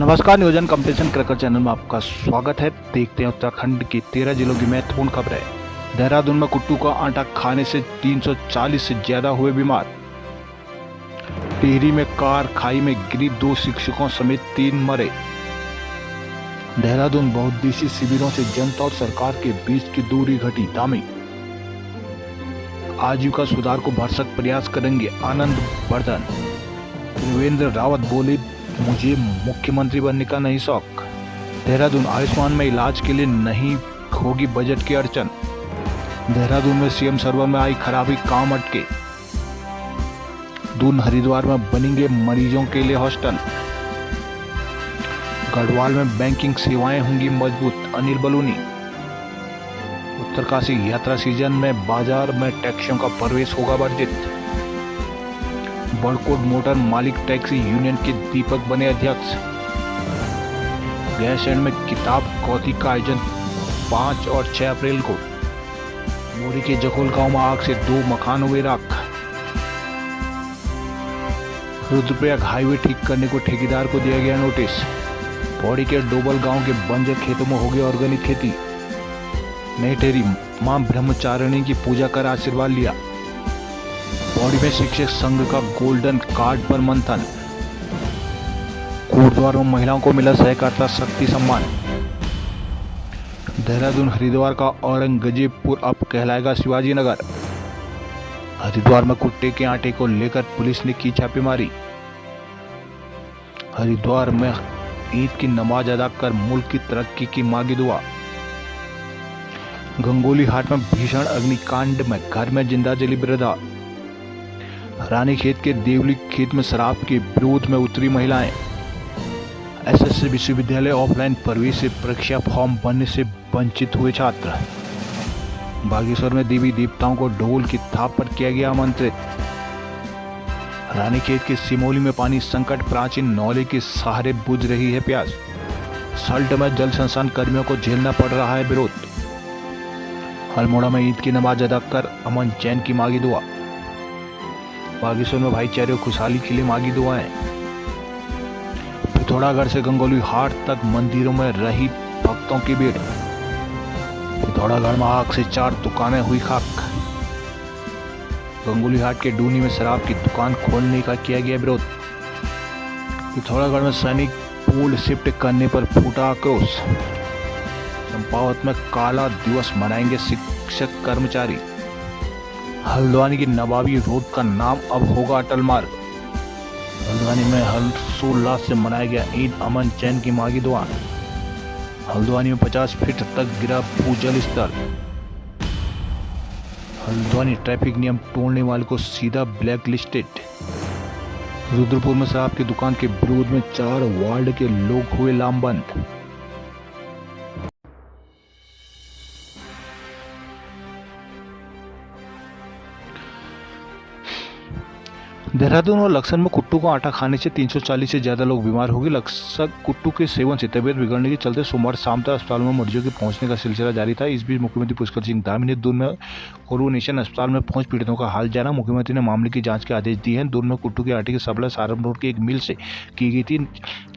नमस्कार, नियोजन competition cracker channel में आपका स्वागत है। देखते हैं उत्तराखंड की 13 जिलों की महत्वपूर्ण खबरें। देहरादून में कुट्टू का आटा खाने से 340 से ज्यादा हुए बीमार। टिहरी में कार खाई में गिरी, 2 शिक्षकों समेत 3 मरे। देहरादून बहुउद्देशीय शिविरों से जनता और सरकार के बीच की दूरी घटी, धामी। आजीविका सुधार को भरसक प्रयास करेंगे आनंद वर्धन। त्रिवेंद्र रावत बोले, मुझे मुख्यमंत्री बनने का नहीं शौक। देहरादून आयुष्मान में इलाज के लिए नहीं होगी बजट की अड़चन। देहरादून में सीएम सर्वर में आई खराबी, काम अटके। दून हरिद्वार में बनेंगे मरीजों के लिए हॉस्टल। गढ़वाल में बैंकिंग सेवाएं होंगी मजबूत, अनिल बलूनी। उत्तरकाशी यात्रा सीजन में बाजार में टैक्सियों का प्रवेश होगा वर्जित। बड़कोट मोटर मालिक टैक्सी यूनियन के दीपक बने अध्यक्ष। गैरसैंण में किताब कौथी का आयोजन 5 और 6 अप्रैल को। मोरी के जखोल गांव में आग से 2 मकान हुए राख। रुद्रप्रयाग हाईवे ठीक करने को ठेकेदार को दिया गया नोटिस। पौड़ी के डोबल गांव के बंजर खेतों में होगी ऑर्गेनिक खेती। नई टेरी मां ब्रह्मचारिणी की पूजा कर आशीर्वाद लिया। पौड़ी में शिक्षक संघ का गोल्डन कार्ड पर मंथन। कोटद्वार में महिलाओं को मिला सहकारिता शक्ति सम्मान। देहरादून हरिद्वार का औरंगजेबपुर अब कहलाएगा शिवाजी नगर। हरिद्वार में कुट्टे के आटे को लेकर पुलिस ने की छापेमारी। हरिद्वार में ईद की नमाज अदा कर मुल्क की तरक्की की मांगी दुआ। गंगोली हाट में भीषण अग्निकांड में घर में जिंदा जली वृद्धा। रानीखेत के देवली खेत में शराब के विरोध में उतरी महिलाएं। एसएससी विश्वविद्यालय ऑफलाइन प्रवेश परीक्षा फॉर्म भरने से वंचित हुए छात्र। बागेश्वर में देवी देवताओं को ढोल की थाप पर किया गया आमंत्रित। रानीखेत के सिमोली में पानी संकट, प्राचीन नौले के सहारे बुझ रही है प्यास। सल्ट में जल संस्थान कर्मियों को झेलना पड़ रहा है विरोध। अल्मोड़ा में ईद की नमाज अदा कर अमन चैन की मांगी दुआ। बागेश्वर में भाईचारे और खुशहाली के लिए मांगी दुआएं। पिथौरागढ़ से गंगोली हाट तक मंदिरों में रही भक्तों की भीड़। पिथौरागढ़ में आग से 4 दुकानें हुई खाक। गंगोली हाट के डूनी में शराब की दुकान खोलने का किया गया विरोध। पिथौरागढ़ में सैनिक पूल शिफ्ट करने पर फूटा आक्रोश। चंपावत में काला दिवस मनाएंगे शिक्षक कर्मचारी। हल्द्वानी की नवाबी रोड का नाम अब होगा अटल मार्ग। हल्द्वानी में हर्षोल्लास से मनाया गया ईद, अमन चैन की मांगी दुआ। हल्द्वानी में 50 फीट तक गिरा भूजल स्तर। हल्द्वानी ट्रैफिक नियम तोड़ने वाले को सीधा ब्लैक लिस्टेड। रुद्रपुर में शराब की दुकान के विरोध में 4 वार्ड के लोग हुए लामबंद। देहरादून और लक्सर में कुट्टू का आटा खाने से 340 से ज्यादा लोग बीमार हो गए। लक्सर कुट्टू के सेवन से तबियत बिगड़ने के चलते सोमवार शाम तक अस्पताल में मरीजों के पहुंचने का सिलसिला जारी था। इस बीच मुख्यमंत्री पुष्कर सिंह धामी ने दून में कोरोनेशन अस्पताल में पहुंच पीड़ितों का हाल जाना। मुख्यमंत्री ने मामले की जांच के आदेश दिए हैं। दून में कुट्टू के आटे की सप्लाई सहारनपुर रोड की एक मिल से की गई थी।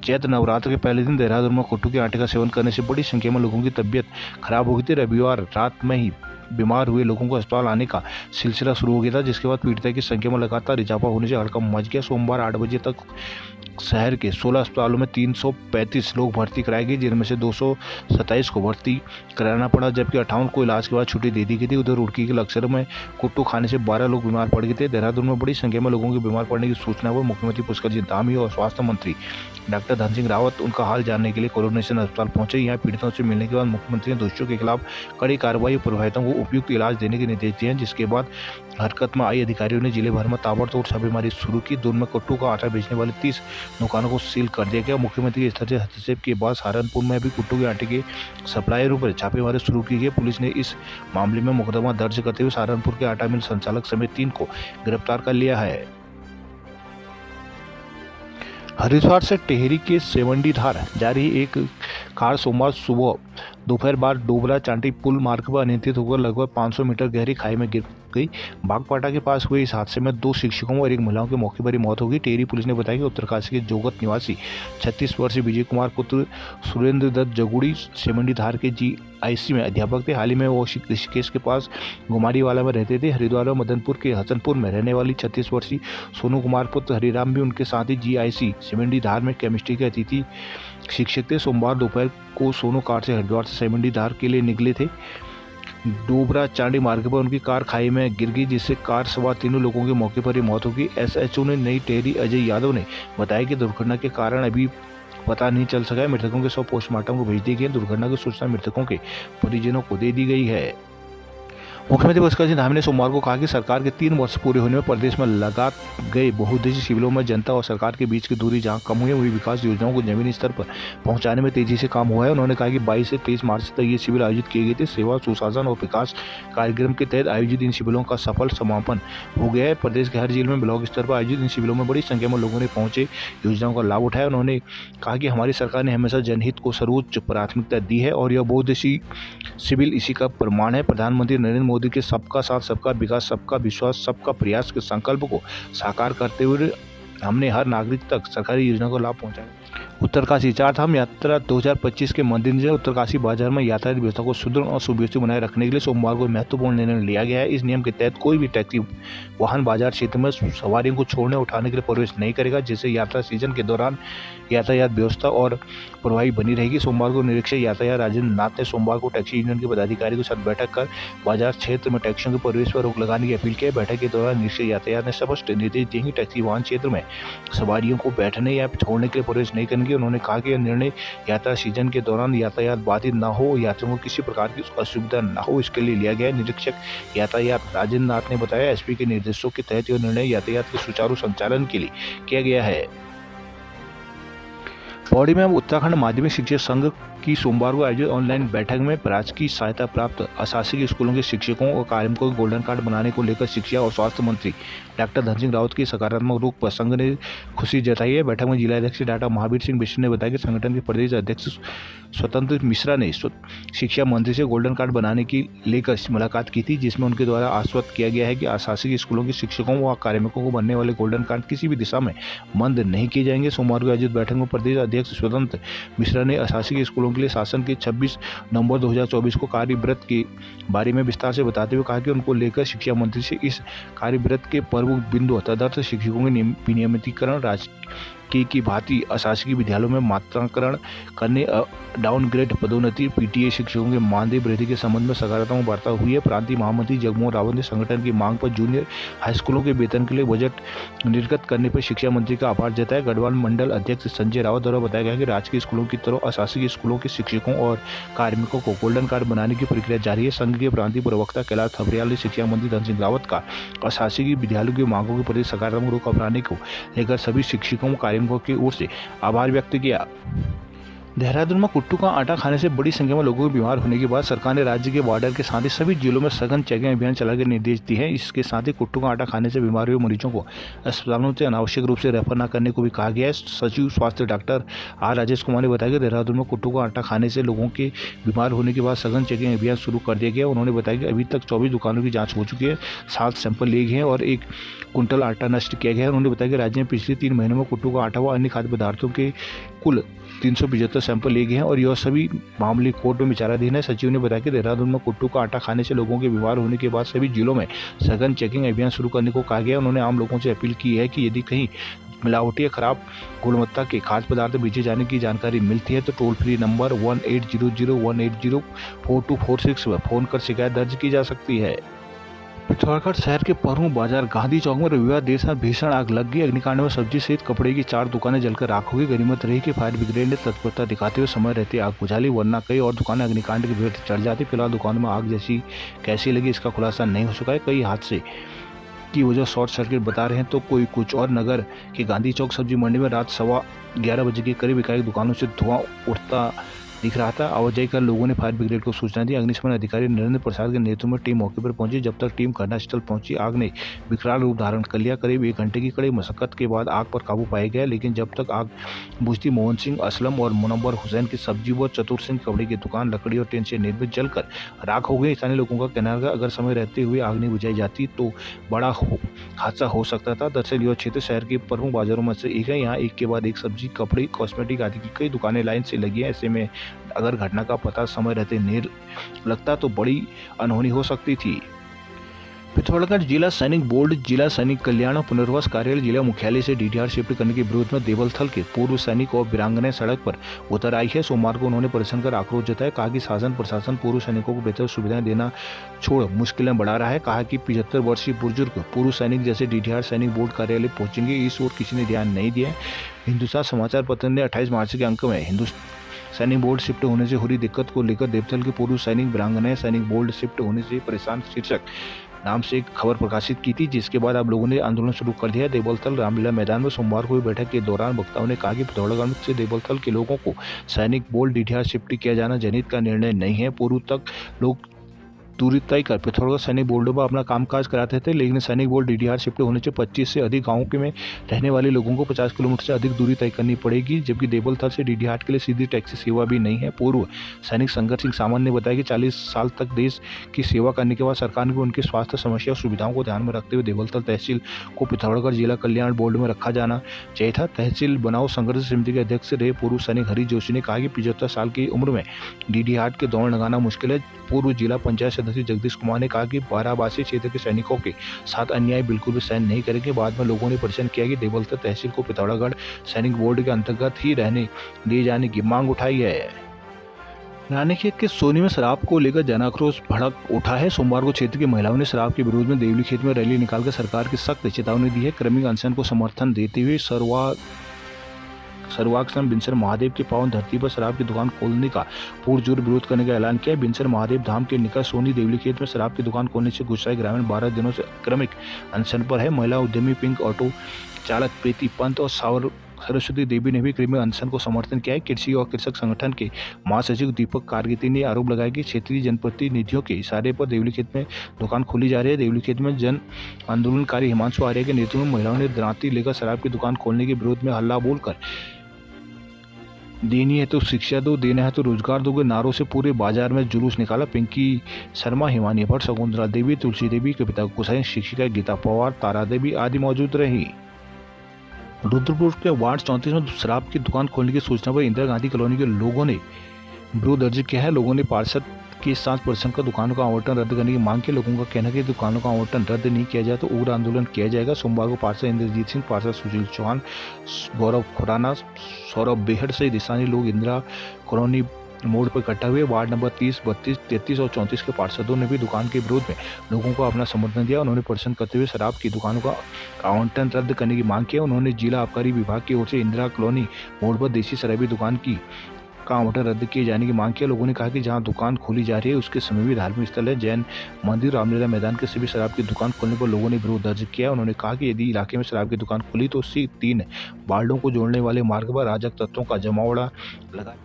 चैत्र नवरात्र के पहले दिन देहरादून में कुट्टू के आटे का सेवन करने से बड़ी संख्या में लोगों की तबियत खराब हो गई थी। रविवार रात में ही बीमार हुए लोगों को अस्पताल आने का सिलसिला शुरू हो गया था, जिसके बाद पीड़िता की संख्या में लगातार इजाफा होने से हड़कंप मच गया। सोमवार 8 बजे तक शहर के 16 अस्पतालों में 335 लोग भर्ती कराए गए, जिनमें से 227 को भर्ती कराना पड़ा, जबकि 58 को इलाज के बाद छुट्टी दे दी गई थी। उधर रुड़की के लक्सर में कुट्टू खाने से 12 लोग बीमार पड़ गए थे। देहरादून में बड़ी संख्या में लोगों के बीमार पड़ने की सूचना पर मुख्यमंत्री पुष्कर सिंह धामी और स्वास्थ्य मंत्री डॉक्टर धन सिंह रावत उनका हाल जानने के लिए कोरोनेशन अस्पताल पहुंचे। यहाँ पीड़ितों से मिलने के बाद मुख्यमंत्री ने दोषियों के खिलाफ कड़ी कार्रवाई और प्रभावितों को उपयुक्त इलाज देने के निर्देश दिए हैं, जिसके बाद हरकत में आई अधिकारियों ने जिले भर में ताबड़तोड़ छापेमारी शुरू की। दून में कुट्टू का आटा बेचने वाले 30 दुकानों को सील कर दिया गया। मुख्यमंत्री के स्तर से हस्तक्षेप के बाद सहारनपुर में भी कुट्टू के आटे के सप्लायरों पर छापेमारी शुरू की गई। पुलिस ने इस मामले में मुकदमा दर्ज करते हुए सहारनपुर के आटा मिल संचालक समेत 3 को गिरफ्तार कर लिया है। हरिद्वार से टिहरी के सेवंडी धार जा रही एक कार सोमवार सुबह दोपहर बाद डोबरा चांटी पुल मार्ग पर अनियंत्रित होकर लगभग 500 मीटर गहरी खाई में गिर गई। बागपाटा के पास हुए इस हादसे में 2 शिक्षकों और 1 महिला की मौके पर ही मौत हो गई। टेहरी पुलिस ने बताया कि उत्तरकाशी के जोगत निवासी 36 वर्षीय विजय कुमार पुत्र सुरेंद्र दत्त जगुड़ी सेमंडी धार के GIC में अध्यापक थे। हाल ही में वो ऋषिकेश के पास गुमारीवाला में रहते थे। हरिद्वार और मदनपुर के हसनपुर में रहने वाली 36 वर्षीय सोनू कुमार पुत्र हरिराम भी उनके साथ ही GIC सेमंडी धार में केमिस्ट्री के अतिथि शिक्षक थे। सोमवार दोपहर को सोनू कार से हरिद्वार से सेमंडी धार के लिए निकले थे। डोबरा चांडी मार्ग पर उनकी कार खाई में गिर गई, जिससे कार सवार तीनों लोगों की मौके पर ही मौत हो गई। SHO ने नई टेहरी अजय यादव ने बताया कि दुर्घटना के कारण अभी पता नहीं चल सका है। मृतकों के शव पोस्टमार्टम को भेज दिए गए। दुर्घटना की सूचना मृतकों के परिजनों को दे दी गई है। मुख्यमंत्री पुष्कर सिंह धामी ने सोमवार को कहा कि सरकार के 3 वर्ष पूरे होने में प्रदेश में लगा गए बहुउद्देशीय शिविरों में जनता और सरकार के बीच की दूरी जहां कम हुई, वही विकास योजनाओं को जमीनी स्तर पर पहुंचाने में तेजी से काम हुआ है। उन्होंने कहा कि 22 से 23 मार्च तक ये शिविर आयोजित किए गए थे। सेवा, सुशासन और विकास कार्यक्रम के तहत आयोजित इन शिविरों का सफल समापन हो गया है। प्रदेश के हर जिले में ब्लॉक स्तर पर आयोजित इन शिविरों में बड़ी संख्या में लोगों ने पहुंचे योजनाओं का लाभ उठाया। उन्होंने कहा कि हमारी सरकार ने हमेशा जनहित को सर्वोच्च प्राथमिकता दी है और यह बहुउद्देशीय शिविर इसी का प्रमाण है। प्रधानमंत्री नरेंद्र मोदी के सबका साथ, सबका विकास, सबका विश्वास, सबका प्रयास के संकल्प को साकार करते हुए हमने हर नागरिक तक सरकारी योजनाओं का लाभ पहुंचाया। उत्तरकाशी 4 धाम यात्रा 2025 के मद्देनजर उत्तरकाशी बाजार में यातायात व्यवस्था को सुदृढ़ और सुव्यवस्थित बनाए रखने के लिए सोमवार को महत्वपूर्ण निर्णय लिया गया है। इस नियम के तहत कोई भी टैक्सी वाहन बाजार क्षेत्र में सवारियों को छोड़ने उठाने के लिए प्रवेश नहीं करेगा, जिससे यात्रा सीजन के दौरान यातायात व्यवस्था और प्रभावी बनी रहेगी। सोमवार को निरीक्षक यातायात राजेंद्र नाथ ने सोमवार को टैक्सी यूनियन के पदाधिकारी के साथ बैठक कर बाजार क्षेत्र में टैक्सियों के प्रवेश पर रोक लगाने की अपील की। बैठक के दौरान निरीक्षक यातायात ने स्पष्ट निर्देश दिए कि टैक्सी वाहन क्षेत्र में सवारियों को बैठने या छोड़ने के लिए प्रवेश नहीं करेंगे। उन्होंने कहा कि यह निर्णय यात्रा सीजन के दौरान यातायात बाधित न हो, यात्रियों को किसी प्रकार की असुविधा न हो, इसके लिए लिया गया। निरीक्षक यातायात राजेंद्र नाथ ने बताया, SP के निर्देशों के तहत यह निर्णय यातायात के सुचारू संचालन के लिए किया गया है। पौड़ी में उत्तराखंड माध्यमिक शिक्षक संघ की सोमवार को आयोजित ऑनलाइन बैठक में राजकीय सहायता प्राप्त अशासकीय स्कूलों के शिक्षकों और कार्मिकों को गोल्डन कार्ड बनाने को लेकर शिक्षा और स्वास्थ्य मंत्री डॉक्टर धन सिंह रावत की सकारात्मक रुख पर संघ ने खुशी जताई है। बैठक में जिला अध्यक्ष डॉक्टर महावीर सिंह बिश्र ने बताया कि संगठन के प्रदेश अध्यक्ष स्वतंत्र मिश्रा ने शिक्षा मंत्री से गोल्डन कार्ड बनाने की लेकर मुलाकात की थी, जिसमें उनके द्वारा आश्वस्त किया गया है कि अशासकीय स्कूलों के शिक्षकों व कार्मिकों को बनने वाले गोल्डन कार्ड किसी भी दिशा में मंद नहीं किए जाएंगे। सोमवार को आयोजित बैठक में प्रदेश अध्यक्ष स्वतंत्र मिश्रा ने अशासकीय स्कूलों के लिए शासन के 26 नवंबर 2024 को कार्यव्रत के बारे में विस्तार से बताते हुए कहा कि उनको लेकर शिक्षा मंत्री से इस कार्यव्रत के प्रमुख बिंदु तदर्थ शिक्षकों के विनियमितीकरण, राजकीय की भांति अशासकीय विद्यालयों में मात्रांकरण करने, डाउनग्रेड पदोन्नति, PTA शिक्षकों के मानदेय वृद्धि के संबंध में सकारात्मक वार्ता हुई है। प्रांतीय महामंत्री जगमोहन रावत ने संगठन की मांग पर जूनियर हाई स्कूलों के वेतन के लिए बजट निर्गत करने पर शिक्षा मंत्री का आभार जताया। गढ़वाल मंडल अध्यक्ष संजय रावत द्वारा बताया गया कि राजकीय स्कूलों की तरह अशासकीय स्कूलों के शिक्षकों और कार्मिकों को गोल्डन कार्ड बनाने की प्रक्रिया जारी है। संघ के प्रांतीय प्रवक्ता कैलाश थपरियाल ने शिक्षा मंत्री धन सिंह रावत का अशासकीय विद्यालयों की मांगों के प्रति सकारात्मक रुख अपनाने को लेकर सभी शिक्षकों कार्मिकों की ओर से आभार व्यक्त किया। देहरादून में कुट्टू का आटा खाने से बड़ी संख्या में लोगों के बीमार होने के बाद सरकार ने राज्य के बॉर्डर के साथ ही सभी जिलों में सघन चेकिंग अभियान चलाकर निर्देश दिए हैं। इसके साथ ही कुट्टू का आटा खाने से बीमार हुए मरीजों को अस्पतालों से अनावश्यक रूप से रेफर न करने को भी कहा गया है। सचिव स्वास्थ्य डॉक्टर R राजेश कुमार ने बताया कि देहरादून में कुट्टू का आटा खाने से लोगों के बीमार होने के बाद सघन चेकिंग अभियान शुरू कर दिया गया। उन्होंने बताया कि अभी तक 24 दुकानों की जाँच हो चुकी है, 7 सैंपल लिए गए हैं और 1 कुंटल आटा नष्ट किया गया है। उन्होंने बताया कि राज्य में पिछले 3 महीनों में कुट्टू का आटा व अन्य खाद्य पदार्थों के कुल 375 सैंपल लिए गए हैं और यह सभी मामले कोर्ट में विचाराधीन है। सचिव ने बताया कि देहरादून में कुट्टू का आटा खाने से लोगों के बीमार होने के बाद सभी जिलों में सघन चेकिंग अभियान शुरू करने को कहा गया। उन्होंने आम लोगों से अपील की है कि यदि कहीं मिलावटी या खराब गुणवत्ता के खाद्य पदार्थ बेचे जाने की जानकारी मिलती है तो टोल फ्री नंबर 1800-180-4246 पर फोन कर शिकायत दर्ज की जा सकती है। पिथौरागढ़ शहर के प्रमुख बाजार गांधी चौक में रविवार देर शाम भीषण आग लग गई। अग्निकांड में सब्जी सहित कपड़े की 4 दुकानें जलकर राख हो गई। गनीमत रही कि फायर ब्रिगेड ने तत्परता दिखाते हुए समय रहते आग बुझा ली, वरना कई और दुकानें अग्निकांड की भेंट चढ़ जाती। फिलहाल दुकानों में आग जैसी कैसी लगी इसका खुलासा नहीं हो सका है। कई हादसे की वजह शॉर्ट सर्किट बता रहे हैं तो कोई कुछ और। नगर के गांधी चौक सब्जी मंडी में रात 11:15 बजे के करीब एकाएक दुकानों से धुआं उठता दिख रहा था। आवाजाही कर लोगों ने फायर ब्रिगेड को सूचना दी। अग्निशमन अधिकारी नरेंद्र प्रसाद के नेतृत्व में टीम मौके पर पहुंची। जब तक टीम घटनास्थल पहुंची, आग ने विकराल रूप धारण कर लिया। करीब 1 घंटे की कड़ी मशक्कत के बाद आग पर काबू पाया गया, लेकिन जब तक आग बुझती मोहन सिंह असलम और मुनव्वर हुसैन की सब्जी व चतुर सिंह कपड़े की दुकान लकड़ी और टेन से निर्मित जलकर राख हो गई। स्थानीय लोगों का कहना है अगर समय रहते हुए आग नहीं बुझाई जाती तो बड़ा हादसा हो सकता था। दरअसल यह क्षेत्र शहर के प्रमुख बाजारों में से एक है। यहाँ एक के बाद एक सब्जी, कपड़े, कॉस्मेटिक आदि की कई दुकानें लाइन से लगी हैं। ऐसे में अगर घटना का पता समय रहते नहीं लगता तो बड़ी अनहोनी हो सकती थी। पिथौरागढ़ जिला सैनिक बोर्ड जिला सैनिक कल्याण और पुनर्वास कार्यालय जिला मुख्यालय से डीडीआर शिफ्ट करने के विरोध में देवलथल के पूर्व सैनिक और वीरांगनाएं सड़क पर उतर आई है। सोमवार को उन्होंने प्रदर्शन कर आक्रोश जताया। कहा कि शासन प्रशासन पूर्व सैनिकों को बेहतर सुविधाएं देना छोड़ मुश्किलें बढ़ा रहा है। कहा कि 75 वर्षीय बुजुर्ग पूर्व सैनिक जैसे डीडीआर सैनिक बोर्ड कार्यालय पहुंचेंगे, इस ओर किसी ने ध्यान नहीं दिया। हिंदुस्तान समाचार पत्र ने 28 मार्च के अंक में सैनिक बोर्ड शिफ्ट होने से हो रही दिक्कत को लेकर देवथल के पूर्व सैनिक वीरांगनाएं सैनिक बोर्ड शिफ्ट होने से परेशान शीर्षक नाम से एक खबर प्रकाशित की थी, जिसके बाद अब लोगों ने आंदोलन शुरू कर दिया। देवलथल रामलीला मैदान में सोमवार को हुई बैठक के दौरान वक्ताओं ने कहा कि पिथौरागढ़ से देवलथल के लोगों को सैनिक बोर्ड डीडीआर शिफ्ट किया जाना जनहित का निर्णय नहीं है। पूर्व तक लोग दूरी तय कर पिथौरागढ़ सैनिक बोर्डों पर अपना कामकाज कराते थे, लेकिन सैनिक बोर्ड डीडीआर शिफ्ट होने से 25 से अधिक गांवों के में रहने वाले लोगों को 50 किलोमीटर से अधिक दूरी तय करनी पड़ेगी, जबकि देवलथल से डीडीआर के लिए सीधी टैक्सी सेवा भी नहीं है। पूर्व सैनिक संघर्ष सिंह सामंत ने बताया कि 40 साल तक देश की सेवा करने के बाद सरकार ने उनकी स्वास्थ्य समस्या और सुविधाओं को ध्यान में रखते हुए देवलथल तहसील को पिथौरागढ़ जिला कल्याण बोर्ड में रखा जाना चाहिए था। तहसील बनाओ संघर्ष समिति के अध्यक्ष रहे पूर्व सैनिक हरी जोशी ने कहा कि 75 साल की उम्र में डीडीआर के दौड़ लगाना मुश्किल है। पूर्व जिला पंचायत सदस्य जगदीश कुमार ने कहा कि बाराबासी क्षेत्र के सैनिकों के साथ अन्याय बिल्कुल भी सहन नहीं करेंगे। बाद में लोगों ने प्रदर्शन किया कि देवलथल तहसील को पिथौरागढ़ सैनिक बोर्ड के अंतर्गत ही रहने दिए जाने की मांग उठाई है। रानीखेत के सोनी में शराब को लेकर जन आक्रोश भड़क उठा है। सोमवार को क्षेत्र की महिलाओं ने शराब के विरोध में देवलीखेत में रैली निकालकर सरकार की सख्त चेतावनी दी है। क्रमिक अनशन को समर्थन देते हुए सर्वाक्षण बिनसर महादेव की पावन धरती पर शराब की दुकान खोलने का पुरजोर विरोध करने का ऐलान किया। बिनसर महादेव धाम के निकट सोनी देवलीखेत में शराब की दुकान खोलने से गुस्साए ग्रामीण 12 दिनों से क्रमिक अनशन पर है। महिला उद्यमी पिंक ऑटो चालक प्रीति पंत और सरस्वती देवी ने भी क्रमिक अनशन को समर्थन किया है। कृषि और कृषक संगठन के महासचिव दीपक कारगिती ने आरोप लगाया कि क्षेत्रीय जनप्रतिनिधियों के इशारे पर देवलीखेत में दुकान खोली जा रही है। देवलीखेत में जन आंदोलनकारी हिमांशु आर्य के नेतृत्व में महिलाओं ने दरांती लेकर शराब की दुकान खोलने के विरोध में हल्ला बोलकर देनी है तो शिक्षा दो, देना है तो रोजगार दो के नारों से पूरे बाजार में जुलूस निकाला। पिंकी शर्मा, हिमानी भट्ट, शकुंतला देवी, तुलसी देवी, कविता गोसाई, शिक्षिका गीता पवार, तारा देवी आदि मौजूद रही। रुद्रपुर के वार्ड 34 में शराब की दुकान खोलने की सूचना पर इंदिरा गांधी कॉलोनी के लोगों ने विरोध दर्ज किया है। लोगों ने पार्षद के साथ प्रदर्शन कर दुकानों का आवंटन रद्द करने की मांग की। लोगों का कहना है कि दुकानों का आवंटन रद्द नहीं किया जाए तो उग्र आंदोलन किया जाएगा। सोमवार को पार्षद इंद्रजीत सिंह, पार्षद सुशील चौहान, गौरव खुराना, सौरभ बेहड़ सहित स्थानीय लोग इंदिरा कॉलोनी मोड़ पर इकट्ठा हुए। वार्ड नंबर 30, 32, 33 और 34 के पार्षदों ने भी दुकान के विरोध में लोगों को अपना समर्थन दिया। उन्होंने प्रदर्शन करते हुए शराब की दुकानों का आवंटन रद्द करने की मांग की। उन्होंने जिला आबकारी विभाग की ओर से इंदिरा कॉलोनी मोड़ पर देसी शराबी दुकान का आवंटन रद्द किए जाने की मांग की। लोगों ने कहा कि जहां दुकान खोली जा रही है उसके समय भी धार्मिक स्थल है, जैन मंदिर, रामलीला मैदान के सभी शराब की दुकान खोलने पर लोगों ने विरोध दर्ज किया। उन्होंने कहा कि यदि इलाके में शराब की दुकान खुली तो उसी 3 वार्डों को जोड़ने वाले मार्ग पर अराजक तत्वों का जमावड़ा लगा।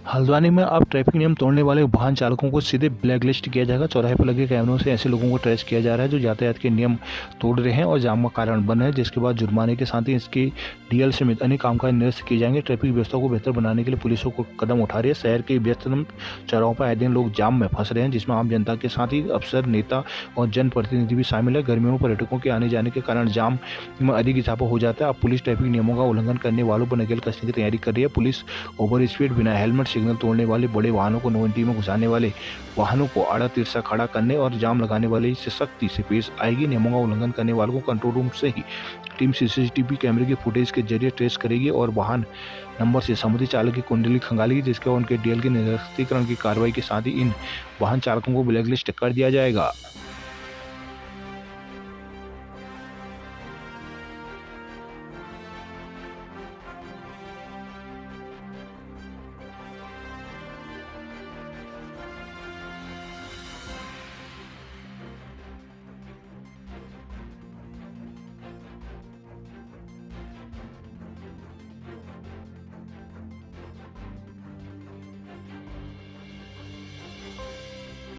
हल्द्वानी में अब ट्रैफिक नियम तोड़ने वाले वाहन चालकों को सीधे ब्लैकलिस्ट किया जाएगा। चौराहे पर लगे कैमरों से ऐसे लोगों को ट्रेस किया जा रहा है जो यातायात के नियम तोड़ रहे हैं और जाम का कारण बन रहे हैं, जिसके बाद जुर्माने के साथ ही इसकी डीएल समेत अन्य कामकाज निरस्त किए जाएंगे। ट्रैफिक व्यवस्था को बेहतर बनाने के लिए पुलिस को कदम उठा रही है। शहर के व्यस्त चौराहों पर आए दिन लोग जाम में फंस रहे हैं, जिसमें आम जनता के साथ ही अफसर, नेता और जनप्रतिनिधि भी शामिल है। गर्मियों में पर्यटकों के आने जाने के कारण जाम में अधिक इजाफा हो जाता है। अब पुलिस ट्रैफिक नियमों का उल्लंघन करने वालों पर नकेल कसने की तैयारी कर रही है। पुलिस ओवर स्पीड, बिना हेलमेट, सिग्नल तोड़ने वाले बड़े वाहनों को नो एंट्री में घुसाने वाले वाहनों को आड़ा तिरछा खड़ा करने और जाम लगाने वाले से सख्ती से पेश आएगी। नियमों का उल्लंघन करने वालों को कंट्रोल रूम से ही टीम सीसीटीवी कैमरे के फुटेज के जरिए ट्रेस करेगी और वाहन नंबर से संबंधित चालक की कुंडली खंगालेगी, जिसके बाद उनके डीएल के निरस्तीकरण की कार्रवाई के साथ ही इन वाहन चालकों को ब्लैकलिस्ट कर दिया जाएगा।